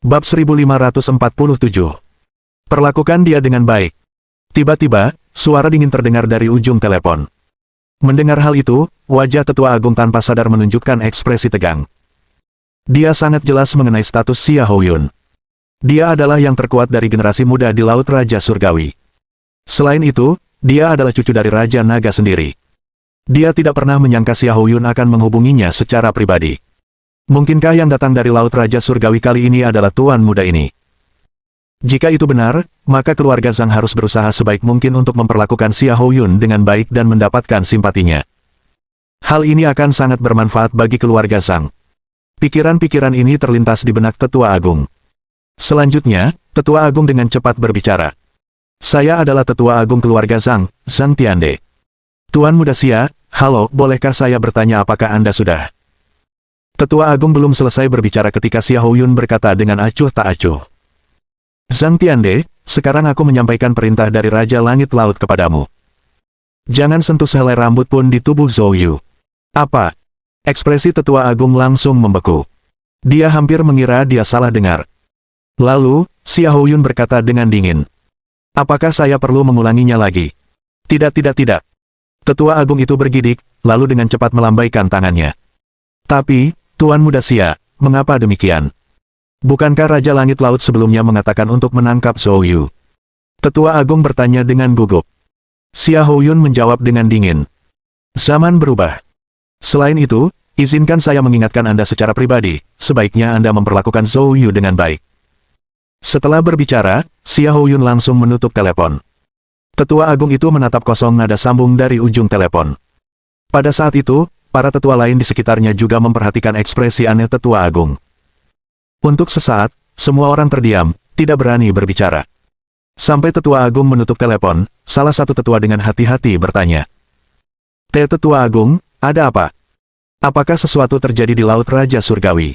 Bab 1547. Perlakukan dia dengan baik. Tiba-tiba, suara dingin terdengar dari ujung telepon. Mendengar hal itu, wajah Tetua Agung tanpa sadar menunjukkan ekspresi tegang. Dia sangat jelas mengenai status Xia Houyun. Dia adalah yang terkuat dari generasi muda di Laut Raja Surgawi. Selain itu, dia adalah cucu dari Raja Naga sendiri. Dia tidak pernah menyangka Xia Houyun akan menghubunginya secara pribadi. Mungkinkah yang datang dari Laut Raja Surgawi kali ini adalah tuan muda ini? Jika itu benar, maka keluarga Zhang harus berusaha sebaik mungkin untuk memperlakukan Xia Houyun dengan baik dan mendapatkan simpatinya. Hal ini akan sangat bermanfaat bagi keluarga Zhang. Pikiran-pikiran ini terlintas di benak Tetua Agung. Selanjutnya, Tetua Agung dengan cepat berbicara. Saya adalah Tetua Agung keluarga Zhang, Zhang Tiande. Tuan muda Xia, halo, bolehkah saya bertanya apakah Anda sudah? Tetua Agung belum selesai berbicara ketika Xia Houyun berkata dengan acuh tak acuh. Zhang Tiande, sekarang aku menyampaikan perintah dari Raja Langit Laut kepadamu. Jangan sentuh sehelai rambut pun di tubuh Zhou Yu. Apa? Ekspresi Tetua Agung langsung membeku. Dia hampir mengira dia salah dengar. Lalu, Xia Houyun berkata dengan dingin. Apakah saya perlu mengulanginya lagi? Tidak. Tetua Agung itu bergidik, lalu dengan cepat melambaikan tangannya. Tapi, Tuan muda Xia, mengapa demikian? Bukankah Raja Langit Laut sebelumnya mengatakan untuk menangkap Zhou Yu? Tetua Agung bertanya dengan gugup. Xia Houyun menjawab dengan dingin. Zaman berubah. Selain itu, izinkan saya mengingatkan Anda secara pribadi, sebaiknya Anda memperlakukan Zhou Yu dengan baik. Setelah berbicara, Xia Houyun langsung menutup telepon. Tetua Agung itu menatap kosong nada sambung dari ujung telepon. Pada saat itu, para tetua lain di sekitarnya juga memperhatikan ekspresi aneh Tetua Agung. Untuk sesaat, semua orang terdiam, tidak berani berbicara. Sampai Tetua Agung menutup telepon, salah satu tetua dengan hati-hati bertanya. Tetua Agung, ada apa? Apakah sesuatu terjadi di Laut Raja Surgawi?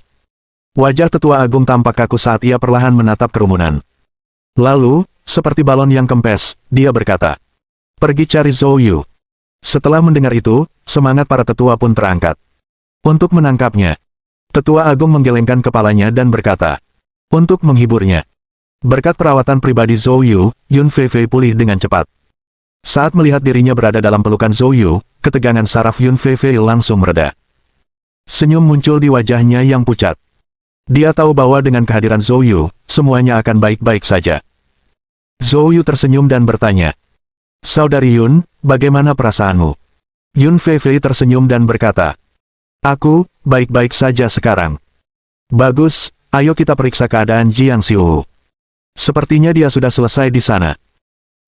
Wajah Tetua Agung tampak kaku saat ia perlahan menatap kerumunan. Lalu, seperti balon yang kempes, dia berkata, pergi cari Zhou Yu. Setelah mendengar itu, semangat para tetua pun terangkat. Untuk menangkapnya, Tetua Agung menggelengkan kepalanya dan berkata, untuk menghiburnya. Berkat perawatan pribadi Zhou Yu, Yun Feifei pulih dengan cepat. Saat melihat dirinya berada dalam pelukan Zhou Yu, ketegangan saraf Yun Feifei langsung mereda. Senyum muncul di wajahnya yang pucat. Dia tahu bahwa dengan kehadiran Zhou Yu, semuanya akan baik-baik saja. Zhou Yu tersenyum dan bertanya, Saudari Yun, bagaimana perasaanmu? Yun Feifei tersenyum dan berkata, aku, baik-baik saja sekarang. Bagus, ayo kita periksa keadaan Jiang Xiu. Sepertinya dia sudah selesai di sana.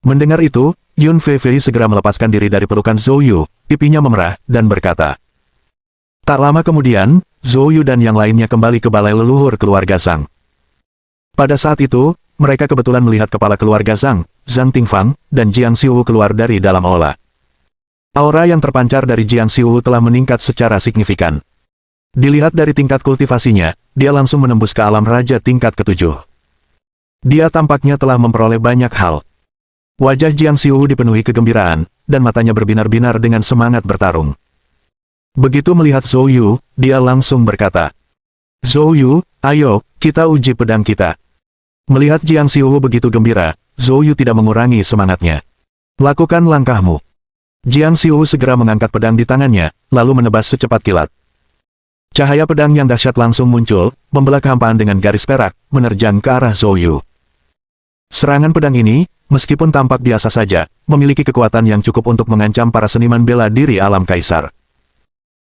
Mendengar itu, Yun Feifei segera melepaskan diri dari pelukan Zhou Yu, pipinya memerah, dan berkata. Tak lama kemudian, Zhou Yu dan yang lainnya kembali ke balai leluhur keluarga Zhang. Pada saat itu, mereka kebetulan melihat kepala keluarga Zhang, Zhang Tingfang, dan Jiang Xiu keluar dari dalam aula. Aura yang terpancar dari Jiang Xiu telah meningkat secara signifikan. Dilihat dari tingkat kultivasinya, dia langsung menembus ke alam raja tingkat ke-7. Dia tampaknya telah memperoleh banyak hal. Wajah Jiang Xiu dipenuhi kegembiraan, dan matanya berbinar-binar dengan semangat bertarung. Begitu melihat Zhou Yu, dia langsung berkata, Zhou Yu, ayo, kita uji pedang kita. Melihat Jiang Xiu begitu gembira, Zhou Yu tidak mengurangi semangatnya. Lakukan langkahmu. Jiang Xiu segera mengangkat pedang di tangannya, lalu menebas secepat kilat. Cahaya pedang yang dahsyat langsung muncul, membelah kehampaan dengan garis perak, menerjang ke arah Zhou Yu. Serangan pedang ini, meskipun tampak biasa saja, memiliki kekuatan yang cukup untuk mengancam para seniman bela diri alam kaisar.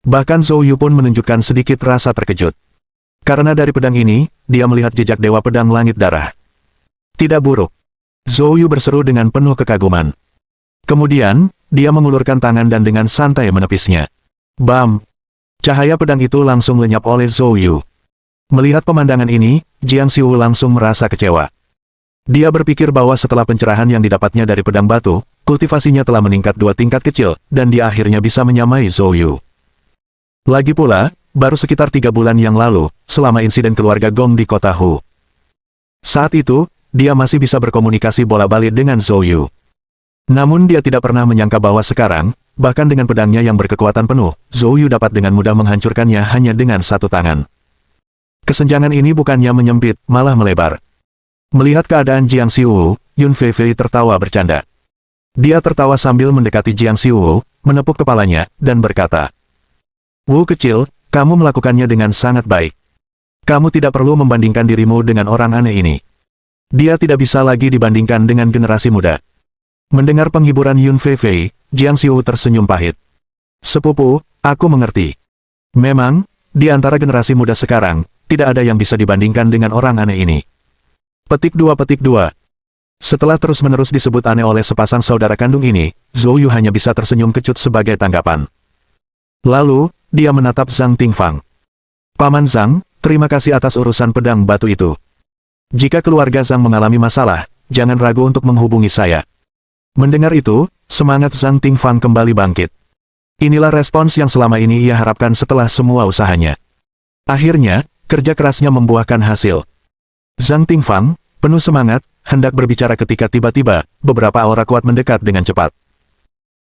Bahkan Zhou Yu pun menunjukkan sedikit rasa terkejut. Karena dari pedang ini, dia melihat jejak Dewa Pedang Langit Darah. Tidak buruk. Zhou Yu berseru dengan penuh kekaguman. Kemudian, dia mengulurkan tangan dan dengan santai menepisnya. Bam! Cahaya pedang itu langsung lenyap oleh Zhou Yu. Melihat pemandangan ini, Jiang Xiu langsung merasa kecewa. Dia berpikir bahwa setelah pencerahan yang didapatnya dari pedang batu, kultivasinya telah meningkat 2 tingkat kecil, dan dia akhirnya bisa menyamai Zhou Yu. Lagi pula, baru sekitar 3 bulan yang lalu, selama insiden keluarga Gong di kota Hu. Saat itu, dia masih bisa berkomunikasi bola-balik dengan Zhou Yu. Namun dia tidak pernah menyangka bahwa sekarang, bahkan dengan pedangnya yang berkekuatan penuh, Zhou Yu dapat dengan mudah menghancurkannya hanya dengan satu tangan. Kesenjangan ini bukannya menyempit, malah melebar. Melihat keadaan Jiang Xiuwu, Yun Feifei tertawa bercanda. Dia tertawa sambil mendekati Jiang Xiuwu, menepuk kepalanya, dan berkata, "Wu kecil, kamu melakukannya dengan sangat baik. Kamu tidak perlu membandingkan dirimu dengan orang aneh ini. Dia tidak bisa lagi dibandingkan dengan generasi muda." Mendengar penghiburan Yun Feifei, Jiang Xiuwu tersenyum pahit. "Sepupu, aku mengerti. Memang, di antara generasi muda sekarang, tidak ada yang bisa dibandingkan dengan orang aneh ini." Petik 2. Setelah terus-menerus disebut aneh oleh sepasang saudara kandung ini, Zhou Yu hanya bisa tersenyum kecut sebagai tanggapan. Lalu, dia menatap Zhang Tingfang. "Paman Zhang, terima kasih atas urusan pedang batu itu. Jika keluarga Zhang mengalami masalah, jangan ragu untuk menghubungi saya." Mendengar itu, semangat Zhang Tingfang kembali bangkit. Inilah respons yang selama ini ia harapkan setelah semua usahanya. Akhirnya, kerja kerasnya membuahkan hasil. Zhang Tingfang, penuh semangat, hendak berbicara ketika tiba-tiba, beberapa aura kuat mendekat dengan cepat.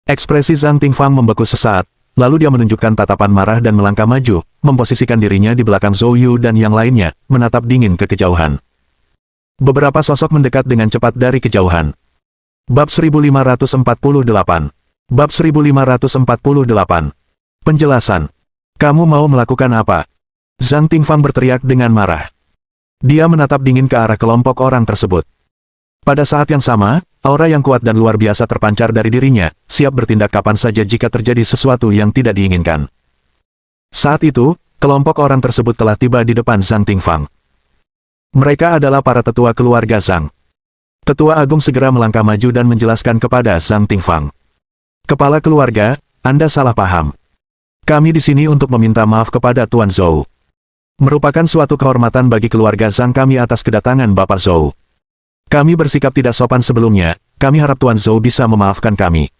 Ekspresi Zhang Tingfang membeku sesaat, lalu dia menunjukkan tatapan marah dan melangkah maju, memposisikan dirinya di belakang Zhou Yu dan yang lainnya, menatap dingin ke kejauhan. Beberapa sosok mendekat dengan cepat dari kejauhan. Bab 1548. Bab 1548. Penjelasan. "Kamu mau melakukan apa?" Zhang Tingfang berteriak dengan marah. Dia menatap dingin ke arah kelompok orang tersebut. Pada saat yang sama, aura yang kuat dan luar biasa terpancar dari dirinya, siap bertindak kapan saja jika terjadi sesuatu yang tidak diinginkan. Saat itu, kelompok orang tersebut telah tiba di depan Zhang Tingfang. Mereka adalah para tetua keluarga Zhang. Tetua Agung segera melangkah maju dan menjelaskan kepada Zhang Tingfang. "Kepala keluarga, Anda salah paham. Kami di sini untuk meminta maaf kepada Tuan Zhou. Merupakan suatu kehormatan bagi keluarga Zhang kami atas kedatangan Bapak Zhou. Kami bersikap tidak sopan sebelumnya, kami harap Tuan Zhou bisa memaafkan kami."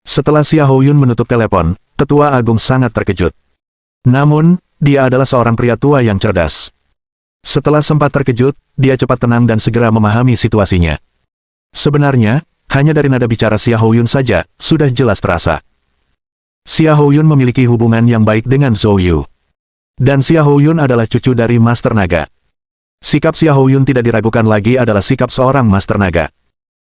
Setelah Xia Houyun menutup telepon, Tetua Agung sangat terkejut. Namun, dia adalah seorang pria tua yang cerdas. Setelah sempat terkejut, dia cepat tenang dan segera memahami situasinya. Sebenarnya, hanya dari nada bicara Xia Houyun saja, sudah jelas terasa. Xia Houyun memiliki hubungan yang baik dengan Zhou Yu. Dan Xia Houyun adalah cucu dari Master Naga. Sikap Xia Houyun tidak diragukan lagi adalah sikap seorang Master Naga.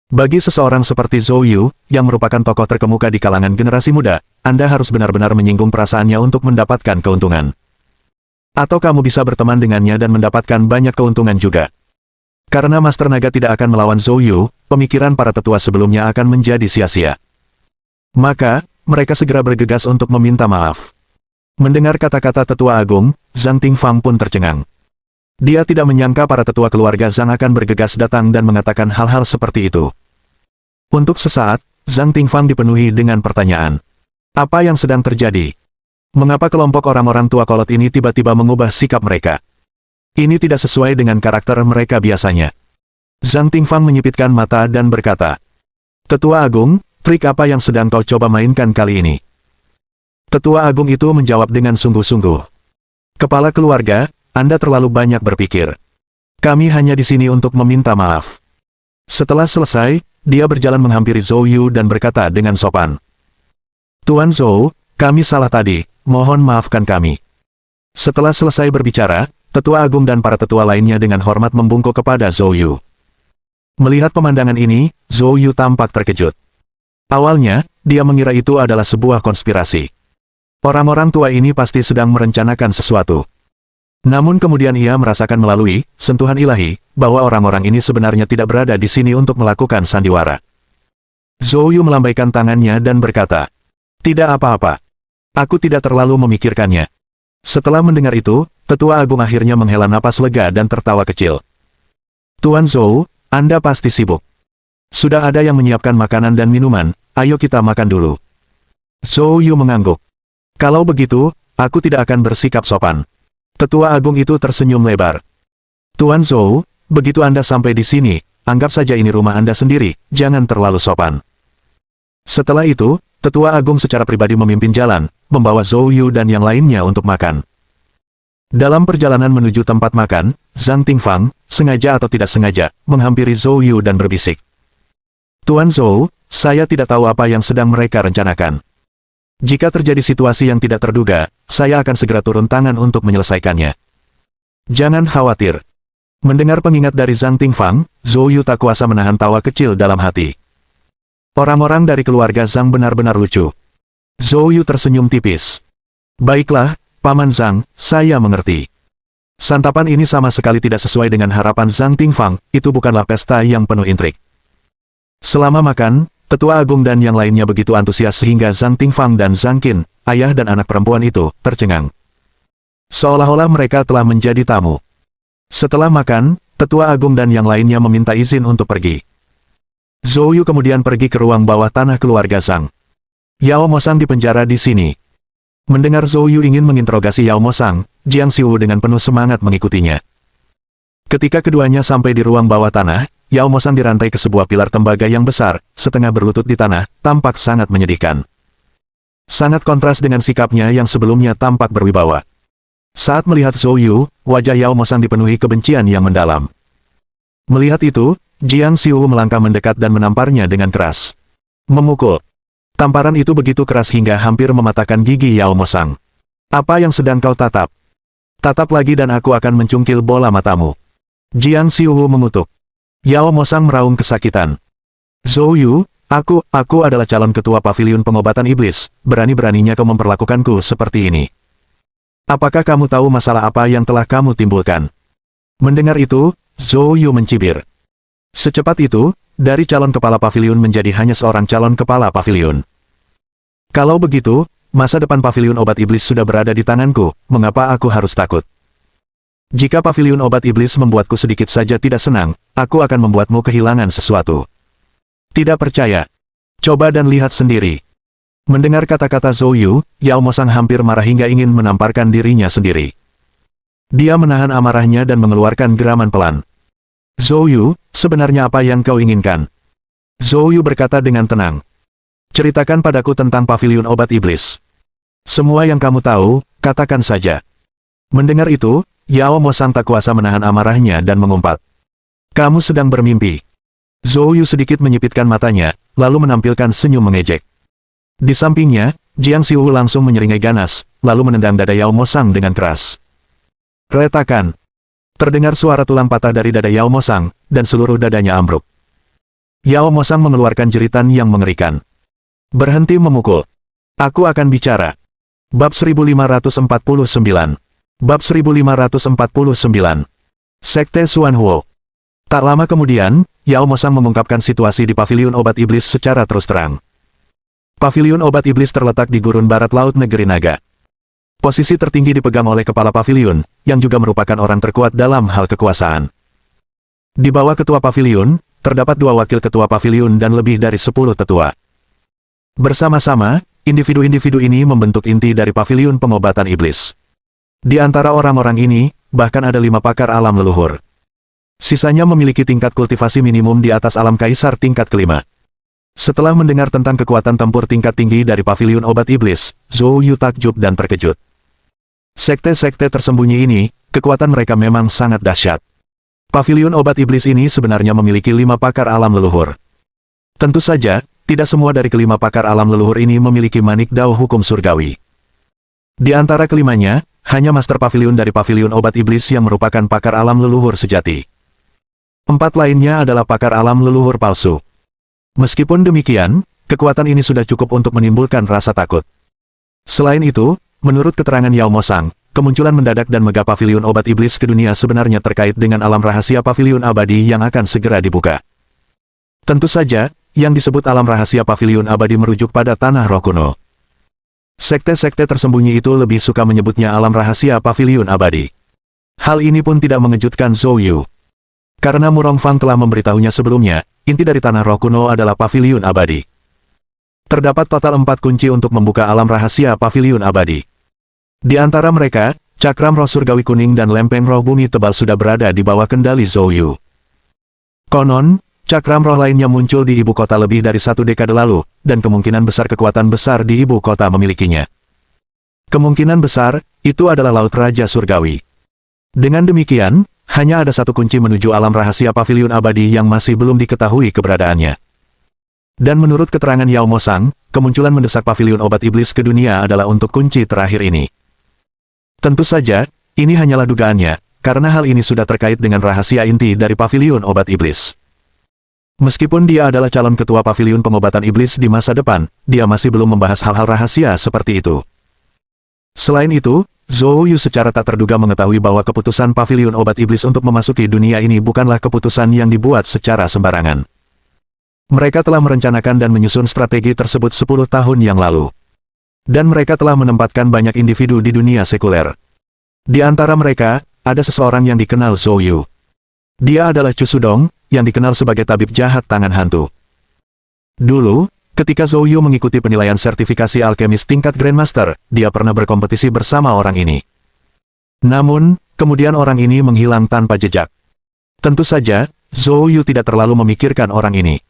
Bagi seseorang seperti Zhou Yu, yang merupakan tokoh terkemuka di kalangan generasi muda, Anda harus benar-benar menyinggung perasaannya untuk mendapatkan keuntungan. Atau kamu bisa berteman dengannya dan mendapatkan banyak keuntungan juga. Karena Master Naga tidak akan melawan Zhou Yu, pemikiran para tetua sebelumnya akan menjadi sia-sia. Maka, mereka segera bergegas untuk meminta maaf. Mendengar kata-kata Tetua Agung, Zhang Tingfang pun tercengang. Dia tidak menyangka para tetua keluarga Zhang akan bergegas datang dan mengatakan hal-hal seperti itu. Untuk sesaat, Zhang Tingfang dipenuhi dengan pertanyaan. Apa yang sedang terjadi? Mengapa kelompok orang-orang tua kolot ini tiba-tiba mengubah sikap mereka? Ini tidak sesuai dengan karakter mereka biasanya. Zhang Tingfang menyipitkan mata dan berkata, "Tetua Agung, trik apa yang sedang kau coba mainkan kali ini?" Tetua Agung itu menjawab dengan sungguh-sungguh. "Kepala keluarga, Anda terlalu banyak berpikir. Kami hanya di sini untuk meminta maaf." Setelah selesai, dia berjalan menghampiri Zhou Yu dan berkata dengan sopan, "Tuan Zhou, kami salah tadi, mohon maafkan kami." Setelah selesai berbicara, Tetua Agung dan para tetua lainnya dengan hormat membungkuk kepada Zhou Yu. Melihat pemandangan ini, Zhou Yu tampak terkejut. Awalnya, dia mengira itu adalah sebuah konspirasi. Orang-orang tua ini pasti sedang merencanakan sesuatu. Namun kemudian ia merasakan melalui sentuhan ilahi, bahwa orang-orang ini sebenarnya tidak berada di sini untuk melakukan sandiwara. Zhou Yu melambaikan tangannya dan berkata, "Tidak apa-apa. Aku tidak terlalu memikirkannya." Setelah mendengar itu, Tetua Agung akhirnya menghela napas lega dan tertawa kecil. "Tuan Zhou, Anda pasti sibuk. Sudah ada yang menyiapkan makanan dan minuman, ayo kita makan dulu." Zhou Yu mengangguk. "Kalau begitu, aku tidak akan bersikap sopan." Tetua Agung itu tersenyum lebar. "Tuan Zhou, begitu Anda sampai di sini, anggap saja ini rumah Anda sendiri, jangan terlalu sopan." Setelah itu, Tetua Agung secara pribadi memimpin jalan, membawa Zhou Yu dan yang lainnya untuk makan. Dalam perjalanan menuju tempat makan, Zhang Tingfang, sengaja atau tidak sengaja, menghampiri Zhou Yu dan berbisik. "Tuan Zhou, saya tidak tahu apa yang sedang mereka rencanakan. Jika terjadi situasi yang tidak terduga, saya akan segera turun tangan untuk menyelesaikannya." Jangan khawatir. Mendengar pengingat dari Zhang Tingfang, Zhou Yu tak kuasa menahan tawa kecil dalam hati. Orang-orang dari keluarga Zhang benar-benar lucu. Zhou Yu tersenyum tipis. Baiklah, Paman Zhang, saya mengerti. Santapan ini sama sekali tidak sesuai dengan harapan Zhang Tingfang, itu bukanlah pesta yang penuh intrik. Selama makan, Tetua Agung dan yang lainnya begitu antusias sehingga Zhang Tingfang dan Zhang Qin, ayah dan anak perempuan itu, tercengang. Seolah-olah mereka telah menjadi tamu. Setelah makan, Tetua Agung dan yang lainnya meminta izin untuk pergi. Zhou Yu kemudian pergi ke ruang bawah tanah keluarga Zhang. Yao Mosang dipenjara di sini. Mendengar Zhou Yu ingin menginterogasi Yao Mosang, Jiang Xiwu dengan penuh semangat mengikutinya. Ketika keduanya sampai di ruang bawah tanah, Yao Mosang dirantai ke sebuah pilar tembaga yang besar, setengah berlutut di tanah, tampak sangat menyedihkan. Sangat kontras dengan sikapnya yang sebelumnya tampak berwibawa. Saat melihat Zhou Yu, wajah Yao Mosang dipenuhi kebencian yang mendalam. Melihat itu, Jiang Xiwu melangkah mendekat dan menamparnya dengan keras. Memukul. Tamparan itu begitu keras hingga hampir mematahkan gigi Yao Mosang. Apa yang sedang kau tatap? Tatap lagi dan aku akan mencungkil bola matamu. Jiang Xiwu mengutuk. Yao Mosang meraung kesakitan. Zhou Yu, aku adalah calon ketua paviliun pengobatan iblis, berani-beraninya kau memperlakukanku seperti ini. Apakah kamu tahu masalah apa yang telah kamu timbulkan? Mendengar itu, Zhou Yu mencibir. Secepat itu, dari calon kepala paviliun menjadi hanya seorang calon kepala paviliun. Kalau begitu, masa depan paviliun obat iblis sudah berada di tanganku, mengapa aku harus takut? Jika paviliun obat iblis membuatku sedikit saja tidak senang, aku akan membuatmu kehilangan sesuatu. Tidak percaya? Coba dan lihat sendiri. Mendengar kata-kata Zhou Yu, Yao Mosang hampir marah hingga ingin menamparkan dirinya sendiri. Dia menahan amarahnya dan mengeluarkan geraman pelan. Zhou Yu, sebenarnya apa yang kau inginkan? Zhou Yu berkata dengan tenang. Ceritakan padaku tentang paviliun obat iblis. Semua yang kamu tahu, katakan saja. Mendengar itu, Yao Mosang tak kuasa menahan amarahnya dan mengumpat. Kamu sedang bermimpi. Zhou Yu sedikit menyipitkan matanya, lalu menampilkan senyum mengejek. Di sampingnya, Jiang Xiwu langsung menyeringai ganas, lalu menendang dada Yao Mosang dengan keras. Retakan. Terdengar suara tulang patah dari dada Yao Mosang, dan seluruh dadanya ambruk. Yao Mosang mengeluarkan jeritan yang mengerikan. Berhenti memukul. Aku akan bicara. Bab 1549. Bab 1549. Sekte Xuanhuo. Tak lama kemudian, Yao Mosang mengungkapkan situasi di paviliun obat iblis secara terus terang. Paviliun obat iblis terletak di gurun barat laut negeri naga. Posisi tertinggi dipegang oleh kepala paviliun, yang juga merupakan orang terkuat dalam hal kekuasaan. Di bawah ketua paviliun, terdapat 2 wakil ketua paviliun dan lebih dari 10 tetua. Bersama-sama, individu-individu ini membentuk inti dari paviliun pengobatan iblis. Di antara orang-orang ini, bahkan ada 5 pakar alam leluhur. Sisanya memiliki tingkat kultivasi minimum di atas alam kaisar tingkat kelima. Setelah mendengar tentang kekuatan tempur tingkat tinggi dari paviliun obat iblis, Zhou Yu takjub dan terkejut. Sekte-sekte tersembunyi ini, kekuatan mereka memang sangat dahsyat. Paviliun obat iblis ini sebenarnya memiliki 5 pakar alam leluhur. Tentu saja, tidak semua dari kelima pakar alam leluhur ini memiliki manik dao hukum surgawi. Di antara kelimanya, hanya master paviliun dari paviliun obat iblis yang merupakan pakar alam leluhur sejati. 4 lainnya adalah pakar alam leluhur palsu. Meskipun demikian, kekuatan ini sudah cukup untuk menimbulkan rasa takut. Selain itu, menurut keterangan Yao Mosang, kemunculan mendadak dan mega paviliun obat iblis ke dunia sebenarnya terkait dengan alam rahasia paviliun abadi yang akan segera dibuka. Tentu saja, yang disebut alam rahasia paviliun abadi merujuk pada tanah roh kuno. Sekte-sekte tersembunyi itu lebih suka menyebutnya alam rahasia paviliun abadi. Hal ini pun tidak mengejutkan Zhou Yu. Karena Murong Fang telah memberitahunya sebelumnya, inti dari tanah roh kuno adalah paviliun abadi. Terdapat total 4 kunci untuk membuka alam rahasia paviliun abadi. Di antara mereka, cakram roh surgawi kuning dan lempeng roh bumi tebal sudah berada di bawah kendali Zhou Yu. Konon, cakram roh lainnya muncul di ibu kota lebih dari 1 dekade lalu, dan kemungkinan besar kekuatan besar di ibu kota memilikinya. Kemungkinan besar, itu adalah Laut Raja Surgawi. Dengan demikian, hanya ada 1 kunci menuju alam rahasia paviliun abadi yang masih belum diketahui keberadaannya. Dan menurut keterangan Yao Mosang, kemunculan mendesak paviliun obat iblis ke dunia adalah untuk kunci terakhir ini. Tentu saja, ini hanyalah dugaannya, karena hal ini sudah terkait dengan rahasia inti dari Paviliun Obat Iblis. Meskipun dia adalah calon ketua Paviliun Pengobatan Iblis di masa depan, dia masih belum membahas hal-hal rahasia seperti itu. Selain itu, Zhou Yu secara tak terduga mengetahui bahwa keputusan Paviliun Obat Iblis untuk memasuki dunia ini bukanlah keputusan yang dibuat secara sembarangan. Mereka telah merencanakan dan menyusun strategi tersebut 10 tahun yang lalu. Dan mereka telah menempatkan banyak individu di dunia sekuler. Di antara mereka, ada seseorang yang dikenal Zhou Yu. Dia adalah Chu Sudong, yang dikenal sebagai tabib jahat tangan hantu. Dulu, ketika Zhou Yu mengikuti penilaian sertifikasi alkemis tingkat Grandmaster, dia pernah berkompetisi bersama orang ini. Namun, kemudian orang ini menghilang tanpa jejak. Tentu saja, Zhou Yu tidak terlalu memikirkan orang ini.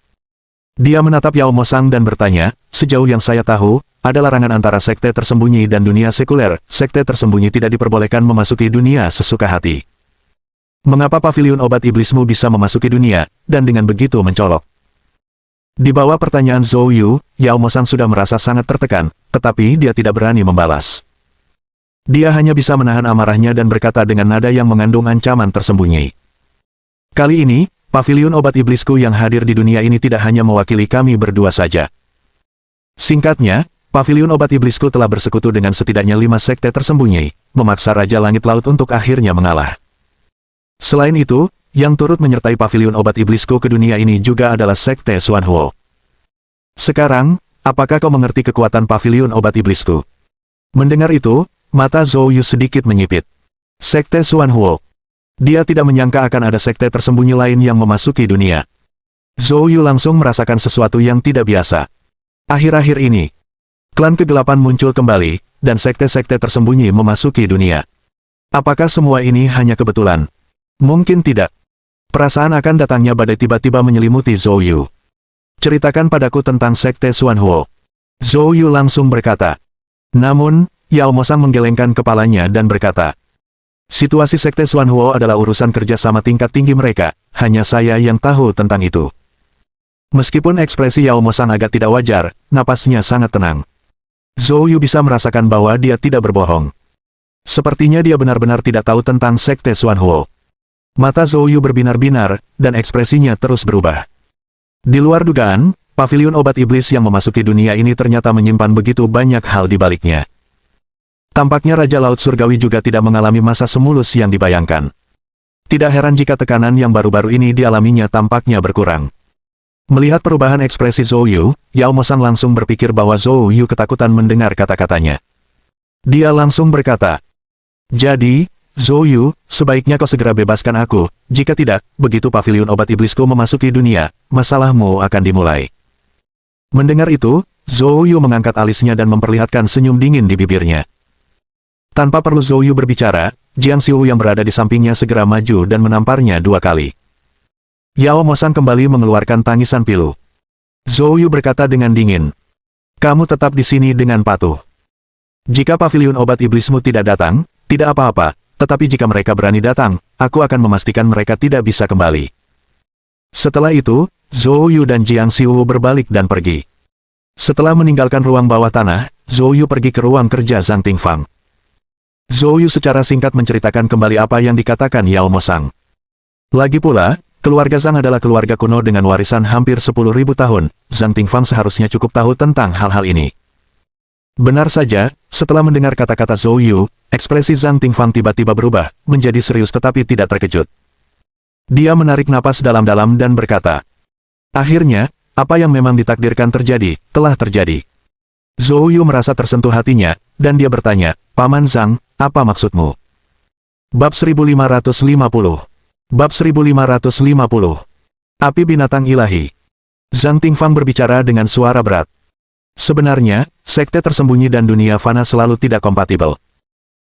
Dia menatap Yao Mosang dan bertanya, sejauh yang saya tahu, ada larangan antara sekte tersembunyi dan dunia sekuler. Sekte tersembunyi tidak diperbolehkan memasuki dunia sesuka hati. Mengapa Paviliun Obat Iblismu bisa memasuki dunia, dan dengan begitu mencolok? Di bawah pertanyaan Zhou Yu, Yao Mosang sudah merasa sangat tertekan, tetapi dia tidak berani membalas. Dia hanya bisa menahan amarahnya dan berkata dengan nada yang mengandung ancaman tersembunyi. Kali ini, Paviliun Obat Iblisku yang hadir di dunia ini tidak hanya mewakili kami berdua saja. Singkatnya, Paviliun Obat Iblisku telah bersekutu dengan setidaknya 5 sekte tersembunyi, memaksa Raja Langit Laut untuk akhirnya mengalah. Selain itu, yang turut menyertai Paviliun Obat Iblisku ke dunia ini juga adalah sekte Xuanhuo. Sekarang, apakah kau mengerti kekuatan Paviliun Obat Iblisku? Mendengar itu, mata Zhou Yu sedikit menyipit. Sekte Xuanhuo. Dia tidak menyangka akan ada sekte tersembunyi lain yang memasuki dunia. Zhou Yu langsung merasakan sesuatu yang tidak biasa. Akhir-akhir ini, klan kegelapan muncul kembali, dan sekte-sekte tersembunyi memasuki dunia. Apakah semua ini hanya kebetulan? Mungkin tidak. Perasaan akan datangnya badai tiba-tiba menyelimuti Zhou Yu. Ceritakan padaku tentang sekte Xuanhuo. Zhou Yu langsung berkata. Namun, Yao Mosang menggelengkan kepalanya dan berkata, situasi sekte Xuanhuo adalah urusan kerjasama tingkat tinggi mereka, hanya saya yang tahu tentang itu. Meskipun ekspresi Yao Mosang agak tidak wajar, napasnya sangat tenang. Zhou Yu bisa merasakan bahwa dia tidak berbohong. Sepertinya dia benar-benar tidak tahu tentang sekte Xuanhuo. Mata Zhou Yu berbinar-binar, dan ekspresinya terus berubah. Di luar dugaan, Paviliun Obat Iblis yang memasuki dunia ini ternyata menyimpan begitu banyak hal di baliknya. Tampaknya Raja Laut Surgawi juga tidak mengalami masa semulus yang dibayangkan. Tidak heran jika tekanan yang baru-baru ini dialaminya tampaknya berkurang. Melihat perubahan ekspresi Zhou Yu, Yao Mosang langsung berpikir bahwa Zhou Yu ketakutan mendengar kata-katanya. Dia langsung berkata, jadi, Zhou Yu, sebaiknya kau segera bebaskan aku, jika tidak, begitu Paviliun Obat Iblisku memasuki dunia, masalahmu akan dimulai. Mendengar itu, Zhou Yu mengangkat alisnya dan memperlihatkan senyum dingin di bibirnya. Tanpa perlu Zhou Yu berbicara, Jiang Xiu yang berada di sampingnya segera maju dan menamparnya 2 kali. Yao Mosang kembali mengeluarkan tangisan pilu. Zhou Yu berkata dengan dingin, kamu tetap di sini dengan patuh. Jika Paviliun Obat Iblismu tidak datang, tidak apa-apa, tetapi jika mereka berani datang, aku akan memastikan mereka tidak bisa kembali. Setelah itu, Zhou Yu dan Jiang Xiu berbalik dan pergi. Setelah meninggalkan ruang bawah tanah, Zhou Yu pergi ke ruang kerja Zhang Tingfang. Zhou Yu secara singkat menceritakan kembali apa yang dikatakan Yao Mosang. Lagi pula, keluarga Zhang adalah keluarga kuno dengan warisan hampir 10.000 tahun, Zhang Tingfang seharusnya cukup tahu tentang hal-hal ini. Benar saja, setelah mendengar kata-kata Zhou Yu, ekspresi Zhang Tingfang tiba-tiba berubah, menjadi serius tetapi tidak terkejut. Dia menarik napas dalam-dalam dan berkata, akhirnya, apa yang memang ditakdirkan terjadi, telah terjadi. Zhou Yu merasa tersentuh hatinya, dan dia bertanya, Paman Zhang, apa maksudmu? Bab 1550. Bab 1550. Api Binatang Ilahi. Zhang Tingfang berbicara dengan suara berat. Sebenarnya, sekte tersembunyi dan dunia fana selalu tidak kompatibel.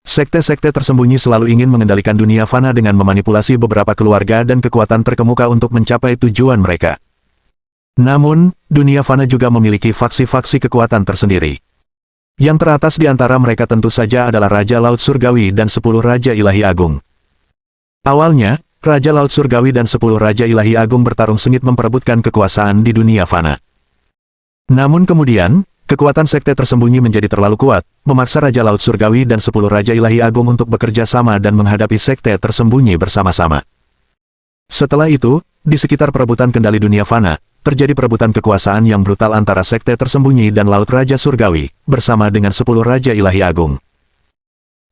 Sekte-sekte tersembunyi selalu ingin mengendalikan dunia fana dengan memanipulasi beberapa keluarga dan kekuatan terkemuka untuk mencapai tujuan mereka. Namun, dunia fana juga memiliki faksi-faksi kekuatan tersendiri. Yang teratas di antara mereka tentu saja adalah Raja Laut Surgawi dan 10 Raja Ilahi Agung. Awalnya, Raja Laut Surgawi dan 10 Raja Ilahi Agung bertarung sengit memperebutkan kekuasaan di dunia fana. Namun kemudian, Kekuatan sekte tersembunyi menjadi terlalu kuat, memaksa Raja Laut Surgawi dan 10 Raja Ilahi Agung untuk bekerja sama dan menghadapi sekte tersembunyi bersama-sama. Setelah itu, di sekitar perebutan kendali dunia fana, terjadi perebutan kekuasaan yang brutal antara sekte tersembunyi dan Laut Raja Surgawi, bersama dengan 10 Raja Ilahi Agung.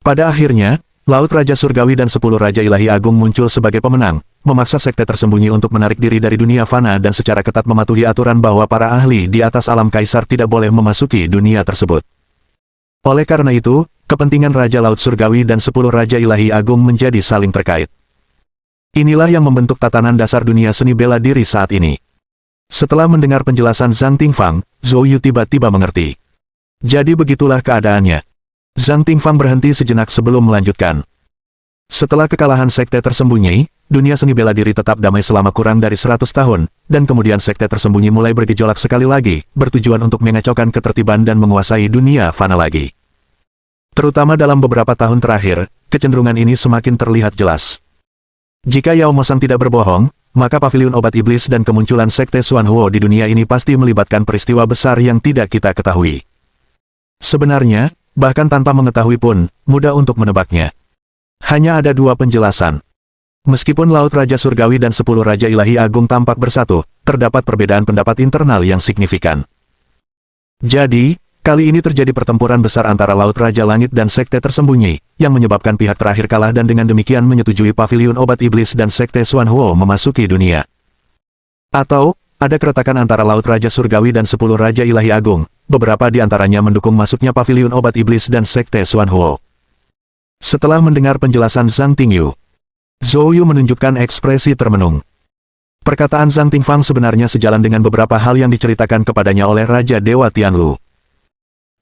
Pada akhirnya, Laut Raja Surgawi dan 10 Raja Ilahi Agung muncul sebagai pemenang, memaksa sekte tersembunyi untuk menarik diri dari dunia fana dan secara ketat mematuhi aturan bahwa para ahli di atas alam kaisar tidak boleh memasuki dunia tersebut. Oleh karena itu, kepentingan Raja Laut Surgawi dan 10 Raja Ilahi Agung menjadi saling terkait. Inilah yang membentuk tatanan dasar dunia seni bela diri saat ini. Setelah mendengar penjelasan Zhang Tingfang, Zhou Yu tiba-tiba mengerti. Jadi begitulah keadaannya. Zhang Tingfang berhenti sejenak sebelum melanjutkan. Setelah kekalahan sekte tersembunyi, dunia seni bela diri tetap damai selama kurang dari 100 tahun, dan kemudian sekte tersembunyi mulai bergejolak sekali lagi, bertujuan untuk mengacaukan ketertiban dan menguasai dunia fana lagi. Terutama dalam beberapa tahun terakhir, kecenderungan ini semakin terlihat jelas. Jika Yao Mosang tidak berbohong, maka pavilion obat iblis dan kemunculan sekte Xuanhuo di dunia ini pasti melibatkan peristiwa besar yang tidak kita ketahui. Sebenarnya, bahkan tanpa mengetahui pun, mudah untuk menebaknya. Hanya ada 2 penjelasan. Meskipun Laut Raja Surgawi dan 10 Raja Ilahi Agung tampak bersatu, terdapat perbedaan pendapat internal yang signifikan. Jadi, kali ini terjadi pertempuran besar antara Laut Raja Langit dan sekte tersembunyi, yang menyebabkan pihak terakhir kalah dan dengan demikian menyetujui pavilion obat iblis dan sekte Xuanhuo memasuki dunia. Atau, ada keretakan antara Laut Raja Surgawi dan 10 Raja Ilahi Agung, beberapa di antaranya mendukung masuknya pavilion obat iblis dan sekte Xuanhuo. Setelah mendengar penjelasan Zhang Tingyu, Zhou Yu menunjukkan ekspresi termenung. Perkataan Zhang Tingfang sebenarnya sejalan dengan beberapa hal yang diceritakan kepadanya oleh Raja Dewa Tianlu.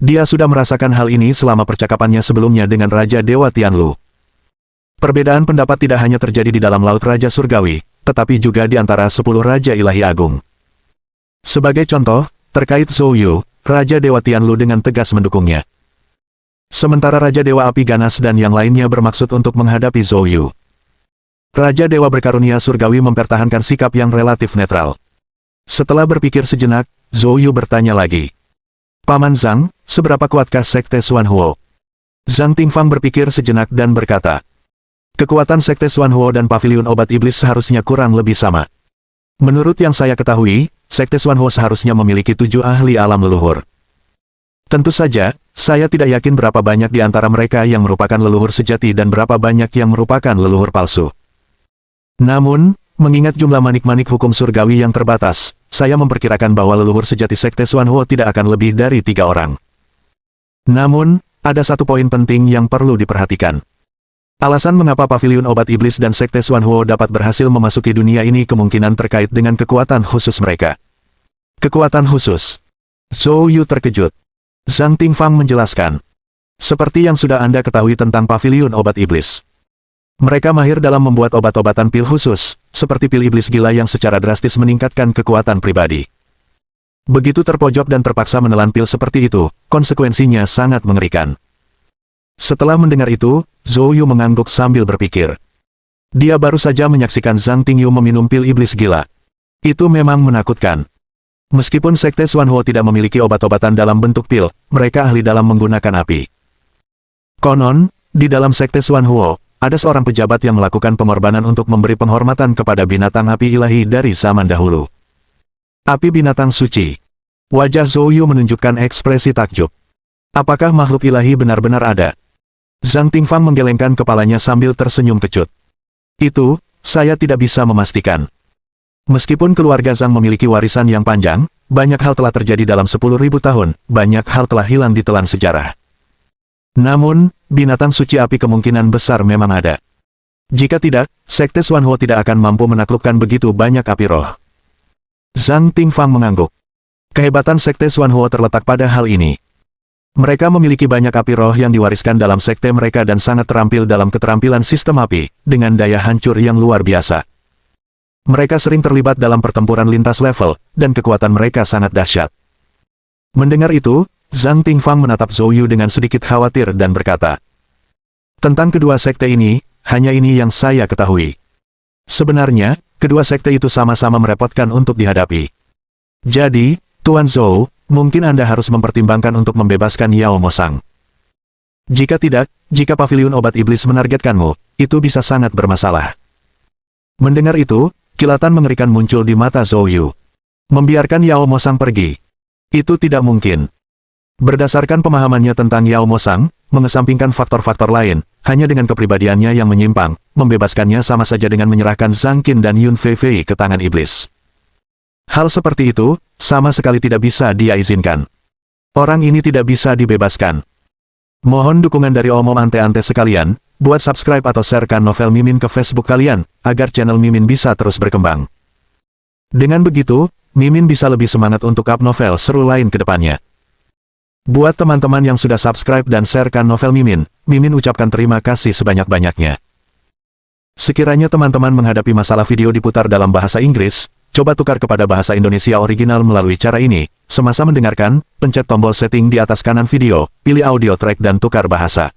Dia sudah merasakan hal ini selama percakapannya sebelumnya dengan Raja Dewa Tianlu. Perbedaan pendapat tidak hanya terjadi di dalam Laut Raja Surgawi, tetapi juga di antara 10 Raja Ilahi Agung. Sebagai contoh, terkait Zhou Yu, Raja Dewa Tianlu dengan tegas mendukungnya. Sementara Raja Dewa Api Ganas dan yang lainnya bermaksud untuk menghadapi Zhou Yu. Raja Dewa Berkarunia Surgawi mempertahankan sikap yang relatif netral. Setelah berpikir sejenak, Zhou Yu bertanya lagi. Paman Zhang, seberapa kuatkah sekte Xuanhuo? Zhang Tingfang berpikir sejenak dan berkata. Kekuatan sekte Xuanhuo dan pavilion obat iblis seharusnya kurang lebih sama. Menurut yang saya ketahui, sekte Xuanhuo seharusnya memiliki 7 ahli alam leluhur. Tentu saja, saya tidak yakin berapa banyak di antara mereka yang merupakan leluhur sejati dan berapa banyak yang merupakan leluhur palsu. Namun, mengingat jumlah manik-manik hukum surgawi yang terbatas, saya memperkirakan bahwa leluhur sejati sekte Xuanhuo tidak akan lebih dari 3 orang. Namun, ada satu poin penting yang perlu diperhatikan. Alasan mengapa pavilion obat iblis dan sekte Xuanhuo dapat berhasil memasuki dunia ini kemungkinan terkait dengan kekuatan khusus mereka. Kekuatan khusus. Zhou Yu terkejut. Zhang Tingfang menjelaskan. Seperti yang sudah Anda ketahui tentang pavilion obat iblis. Mereka mahir dalam membuat obat-obatan pil khusus, seperti pil iblis gila yang secara drastis meningkatkan kekuatan pribadi. Begitu terpojok dan terpaksa menelan pil seperti itu, konsekuensinya sangat mengerikan. Setelah mendengar itu, Zhou Yu mengangguk sambil berpikir. Dia baru saja menyaksikan Zhang Tingyu meminum pil iblis gila. Itu memang menakutkan. Meskipun sekte Xuanhuo tidak memiliki obat-obatan dalam bentuk pil, mereka ahli dalam menggunakan api. Konon, di dalam sekte Xuanhuo, ada seorang pejabat yang melakukan pengorbanan untuk memberi penghormatan kepada binatang api ilahi dari zaman dahulu. Api binatang suci. Wajah Zhou Yu menunjukkan ekspresi takjub. Apakah makhluk ilahi benar-benar ada? Zhang Tingfang menggelengkan kepalanya sambil tersenyum kecut. Itu, saya tidak bisa memastikan. Meskipun keluarga Zhang memiliki warisan yang panjang, banyak hal telah terjadi dalam 10.000 tahun, banyak hal telah hilang di telan sejarah. Namun, binatang suci api kemungkinan besar memang ada. Jika tidak, sekte Xuanhuo tidak akan mampu menaklukkan begitu banyak api roh. Zhang Tingfang mengangguk. Kehebatan sekte Xuanhuo terletak pada hal ini. Mereka memiliki banyak api roh yang diwariskan dalam sekte mereka dan sangat terampil dalam keterampilan sistem api, dengan daya hancur yang luar biasa. Mereka sering terlibat dalam pertempuran lintas level, dan kekuatan mereka sangat dahsyat. Mendengar itu, Zhang Tingfang menatap Zhou Yu dengan sedikit khawatir dan berkata, tentang kedua sekte ini, hanya ini yang saya ketahui. Sebenarnya, kedua sekte itu sama-sama merepotkan untuk dihadapi. Jadi, Tuan Zhou, mungkin Anda harus mempertimbangkan untuk membebaskan Yao Mosang. Jika tidak, jika pavilion obat iblis menargetkanmu, itu bisa sangat bermasalah. Mendengar itu, kilatan mengerikan muncul di mata Zhou Yu. Membiarkan Yao Mosang pergi. Itu tidak mungkin. Berdasarkan pemahamannya tentang Yao Mosang, mengesampingkan faktor-faktor lain, hanya dengan kepribadiannya yang menyimpang, membebaskannya sama saja dengan menyerahkan Zhang Qin dan Yun Feifei ke tangan iblis. Hal seperti itu, sama sekali tidak bisa dia izinkan. Orang ini tidak bisa dibebaskan. Mohon dukungan dari omom ante-ante sekalian, buat subscribe atau sharekan novel Mimin ke Facebook kalian, agar channel Mimin bisa terus berkembang. Dengan begitu, Mimin bisa lebih semangat untuk up novel seru lain ke depannya. Buat teman-teman yang sudah subscribe dan sharekan novel Mimin, Mimin ucapkan terima kasih sebanyak-banyaknya. Sekiranya teman-teman menghadapi masalah video diputar dalam bahasa Inggris, coba tukar kepada bahasa Indonesia original melalui cara ini. Semasa mendengarkan, pencet tombol setting di atas kanan video, pilih audio track dan tukar bahasa.